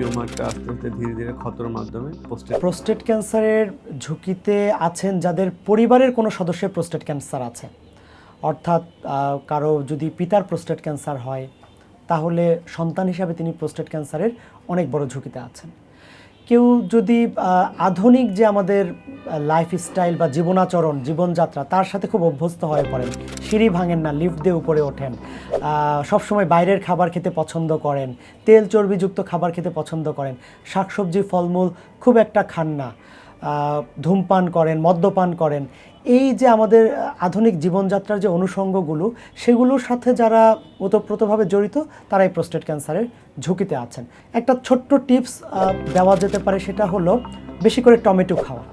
টিউমারটা আস্তে আস্তে ধীরে ধীরে ক্ষতর মাধ্যমে প্রোস্টেট ক্যান্সারের ঝুঁকিতে আছেন যাদের পরিবারের কোনো সদস্যের প্রোস্টেট ক্যান্সার আছে, অর্থাৎ কারো যদি পিতার প্রোস্টেট ক্যান্সার হয় তাহলে সন্তান হিসাবে তিনি প্রোস্টেট ক্যান্সারের অনেক বড় ঝুঁকিতে আছেন। কেউ যদি আধুনিক যে আমাদের লাইফস্টাইল বা জীবনাচরণ জীবনযাত্রা তার সাথে খুব অভ্যস্ত হয়ে পড়েন, সিঁড়ি ভাঙেন না, লিফট দিয়ে উপরে ওঠেন, সবসময় বাইরের খাবার খেতে পছন্দ করেন, তেল চর্বিযুক্ত খাবার খেতে পছন্দ করেন, শাকসবজি ফলমূল খুব একটা খান না, ধূমপান করেন, মদ্যপান করেন, এই যে আমাদের আধুনিক জীবনযাত্রার যে অনুষঙ্গগুলো সেগুলোর সাথে যারা ওতপ্রোতভাবে জড়িত তারা এই প্রোস্টেট ক্যান্সারের ঝুঁকিতে আছেন। একটা ছোট্ট টিপস দেওয়া যেতে পারে, সেটা হলো বেশি করে টমেটো খাওয়া।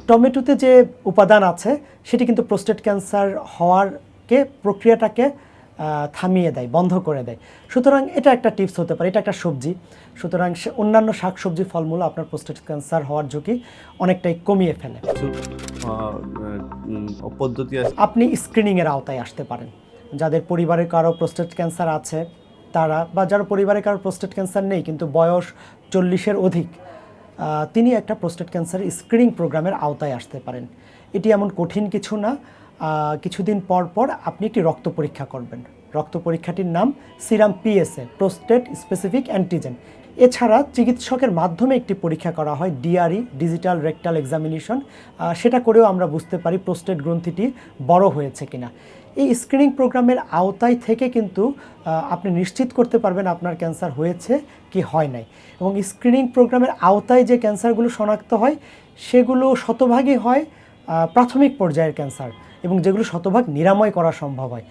টমেটোতে যে উপাদান আছে সেটি কিন্তু প্রোস্টেট ক্যান্সার হওয়ারকে প্রক্রিয়াটাকে থামিয়ে দেয়, বন্ধ করে দেয়। সুতরাং এটা একটা টিপস হতে পারে, এটা একটা সবজি। সুতরাং অন্যান্য শাকসবজি ফলমূল আপনার প্রোস্টেট ক্যান্সার হওয়ার ঝুঁকি অনেকটাই কমিয়ে ফেলে। পদ্ধতি আছে, আপনি স্ক্রিনিংয়ের আওতায় আসতে পারেন। যাদের পরিবারে কারো প্রোস্টেট ক্যান্সার আছে তারা, বা যারা পরিবারে কারো প্রোস্টেট ক্যান্সার নেই কিন্তু বয়স 40-এর অধিক, তিনি একটা প্রোস্টেট ক্যান্সার স্ক্রিনিং প্রোগ্রামের আওতায় আসতে পারেন। এটি এমন কঠিন কিছু না। কিছুদিন পর পর আপনি একটি রক্ত পরীক্ষা করবেন। রক্ত পরীক্ষাটির নাম সিরাম পিএসএ, প্রোস্টেট স্পেসিফিক অ্যান্টিজেন। এছাড়া চিকিৎসকের মাধ্যমে একটি পরীক্ষা করা হয়, ডিআরই, ডিজিটাল রেকটাল এক্সামিনেশন। সেটা করেও আমরা বুঝতে পারি প্রোস্টেট গ্রন্থিটি বড় হয়েছে কিনা। এই স্ক্রিনিং প্রোগ্রামের আওতায় থেকে কিন্তু আপনি নিশ্চিত করতে পারবেন আপনার ক্যান্সার হয়েছে কি হয় নাই। এবং স্ক্রিনিং প্রোগ্রামের আওতায় যে ক্যান্সারগুলো শনাক্ত হয় সেগুলো শতভাগই হয় প্রাথমিক পর্যায়ের ক্যান্সার, এবং যেগুলো শতভাগ নিরাময় করা সম্ভব হয়।